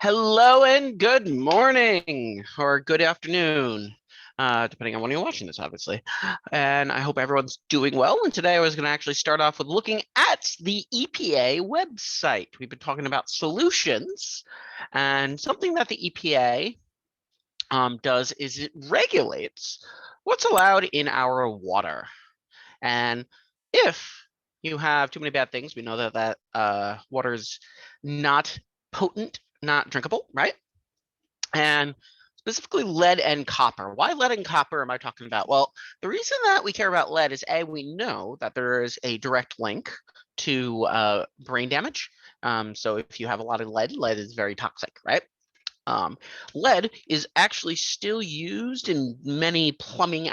Hello and good morning or good afternoon, depending on when you're watching this, obviously. And I hope everyone's doing well. And today I was going to actually start off with looking at the EPA website. We've been talking about solutions, and something that the EPA does is it regulates what's allowed in our water. And if you have too many bad things, we know that water is not potent, not drinkable, right? And specifically lead and copper. Why lead and copper am I talking about? Well, the reason that we care about lead is we know that there is a direct link to brain damage. So if you have a lot of lead is very toxic, right? Lead is actually still used in many plumbing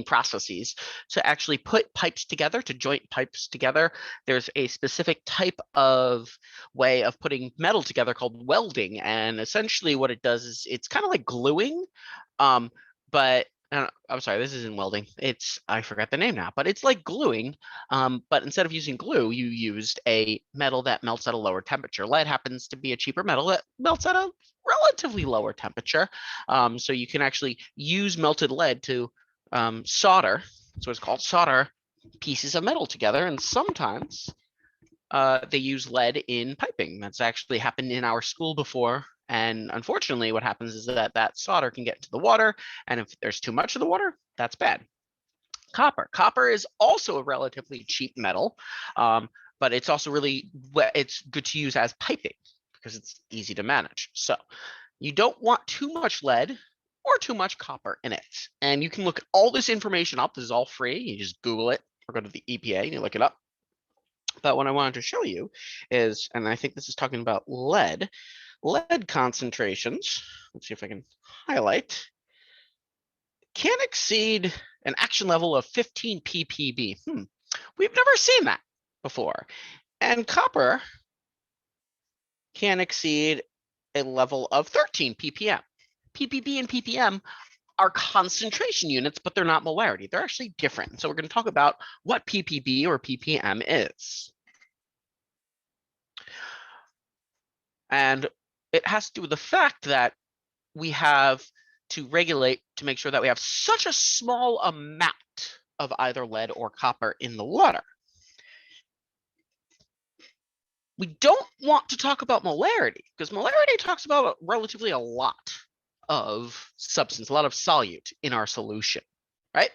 processes to actually put pipes together, to joint pipes together. There's a specific type of way of putting metal together called welding. And essentially what it does is it's kind of like gluing, but I'm sorry, this isn't welding. I forgot the name now, but it's like gluing. But instead of using glue, you used a metal that melts at a lower temperature. Lead happens to be a cheaper metal that melts at a relatively lower temperature. So you can actually use melted lead to solder. So it's called solder pieces of metal together. And sometimes they use lead in piping. That's actually happened in our school before. And unfortunately, what happens is that solder can get into the water. And if there's too much of the water, that's bad. Copper. Copper is also a relatively cheap metal, but it's also it's good to use as piping because it's easy to manage. So you don't want too much lead or too much copper in it. And you can look all this information up. This is all free. You just Google it or go to the EPA and you look it up. But what I wanted to show you is, and I think this is talking about lead concentrations. Let's see if I can highlight. Can exceed an action level of 15 ppb. We've never seen that before. And copper can exceed a level of 13 ppm. ppb and ppm are concentration units, but they're not molarity. They're actually different. So we're going to talk about what ppb or ppm is. And it has to do with the fact that we have to regulate to make sure that we have such a small amount of either lead or copper in the water. We don't want to talk about molarity because molarity talks about relatively a lot of substance, a lot of solute in our solution, right?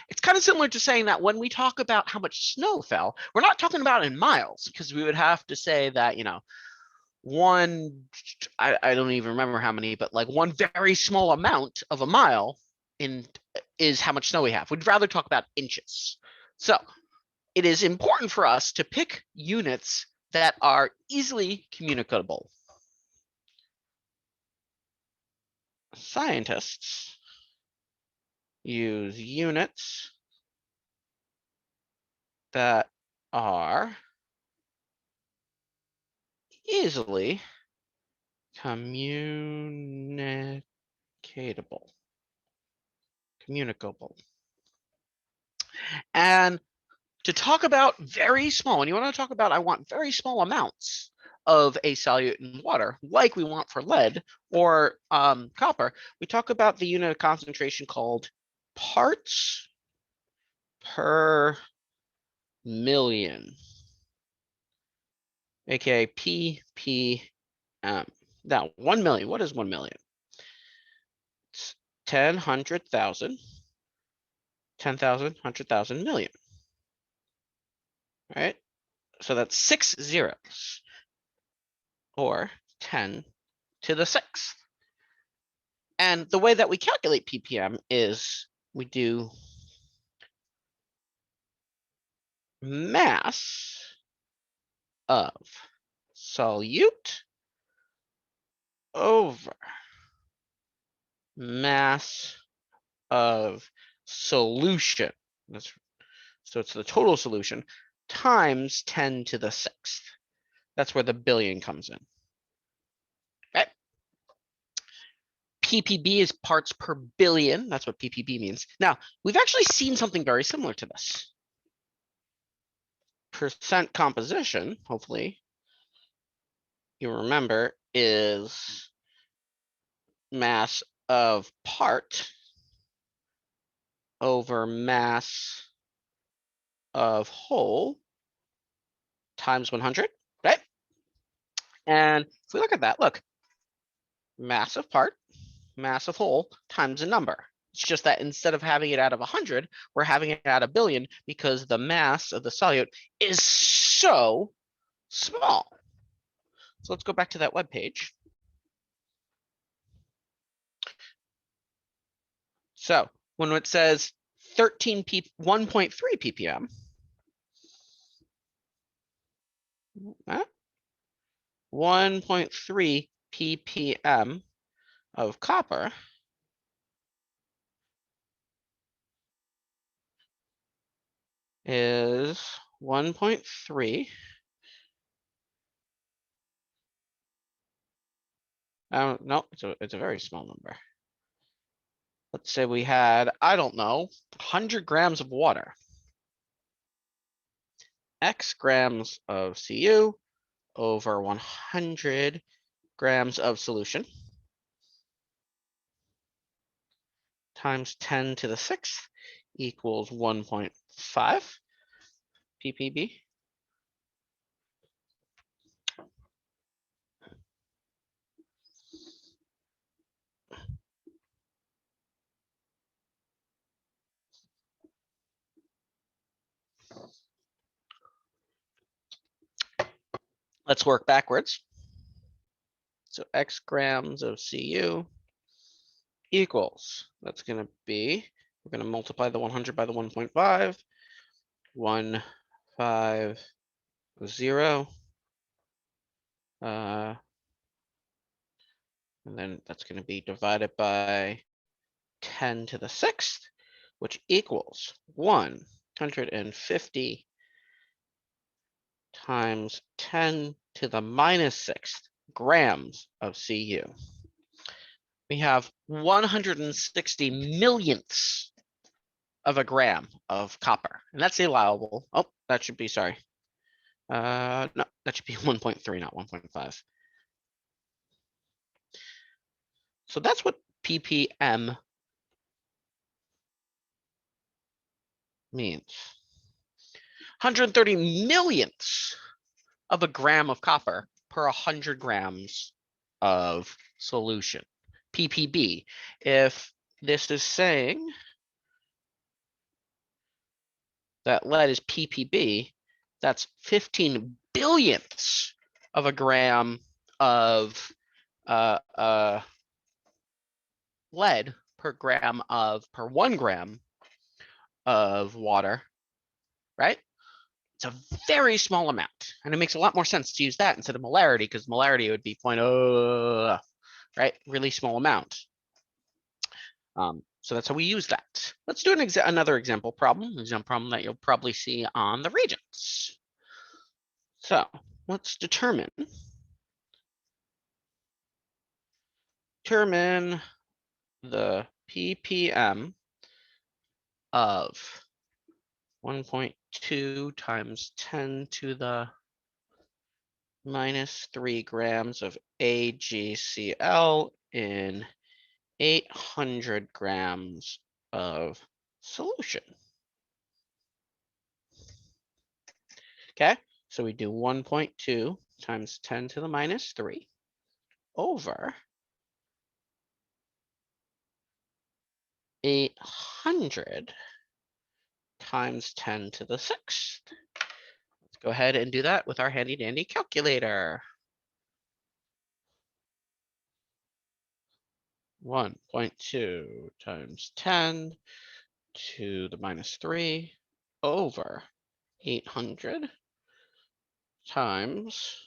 It's kind of similar to saying that when we talk about how much snow fell, we're not talking about in miles because we would have to say that, I don't even remember how many, but like one very small amount of a mile is how much snow we have. We'd rather talk about inches. So it is important for us to pick units that are easily communicable. Scientists use units that are easily communicable. And to talk about very small, and you want to talk about, I want very small amounts of a solute in water, like we want for lead or copper, we talk about the unit of concentration called parts per million, aka ppm. Now, 1 million, what is 1 million? It's 10, 100,000, 10,000, 100,000, million. Right? So that's 6 zeros, or 10 to the 6th. And the way that we calculate ppm is we do mass of solute over mass of solution. So it's the total solution times 10 to the 6th. That's where the billion comes in. Okay. ppb is parts per billion. That's what ppb means. Now, we've actually seen something very similar to this. Percent composition, hopefully, you remember, is mass of part over mass of whole times 100, right? And if we look at that, look, mass of part, mass of whole times a number. It's just that instead of having it out of 100, we're having it out of billion because the mass of the solute is so small. So let's go back to that web page. So when it says 1.3 ppm, 1.3 ppm of copper is 1.3. No, it's a very small number. Let's say we had, I don't know, 100 grams of water. X grams of Cu over 100 grams of solution times 10 to the 6th equals 1.5 ppb. Let's work backwards. So X grams of Cu equals, that's going to be, we're going to multiply the 100 by the 1.5, 150, and then that's going to be divided by 10 to the 6th, which equals 150 times 10 to the minus 6th grams of Cu. We have 160 millionths of a gram of copper, and that's allowable. Oh, that should be, sorry. No, that should be 1.3, not 1.5. So that's what ppm means. 130 millionths of a gram of copper per 100 grams of solution. ppb. If this is saying that lead is ppb, that's 15 billionths of a gram of lead per 1 gram of water, right? It's a very small amount, and it makes a lot more sense to use that instead of molarity, because molarity would be 0.0, right? Really small amount. So that's how we use that. Let's do another example problem that you'll probably see on the Regents. So let's determine the ppm of 1.2 times 10 to the minus 3 grams of AgCl in 800 grams of solution. Okay, so we do 1.2 times 10 to the minus 3 over 800 times 10 to the 6th. Let's go ahead and do that with our handy dandy calculator. 1.2 times 10 to the minus 3 over 800 times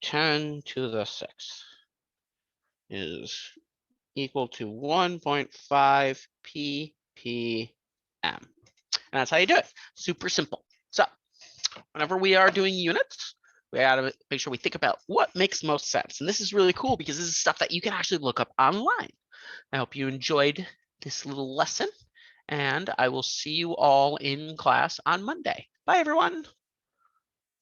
10 to the 6th is equal to 1.5 ppm. And that's how you do it. Super simple. So whenever we are doing units, we gotta make sure we think about what makes most sense. And this is really cool because this is stuff that you can actually look up online. I hope you enjoyed this little lesson, and I will see you all in class on Monday. Bye, everyone.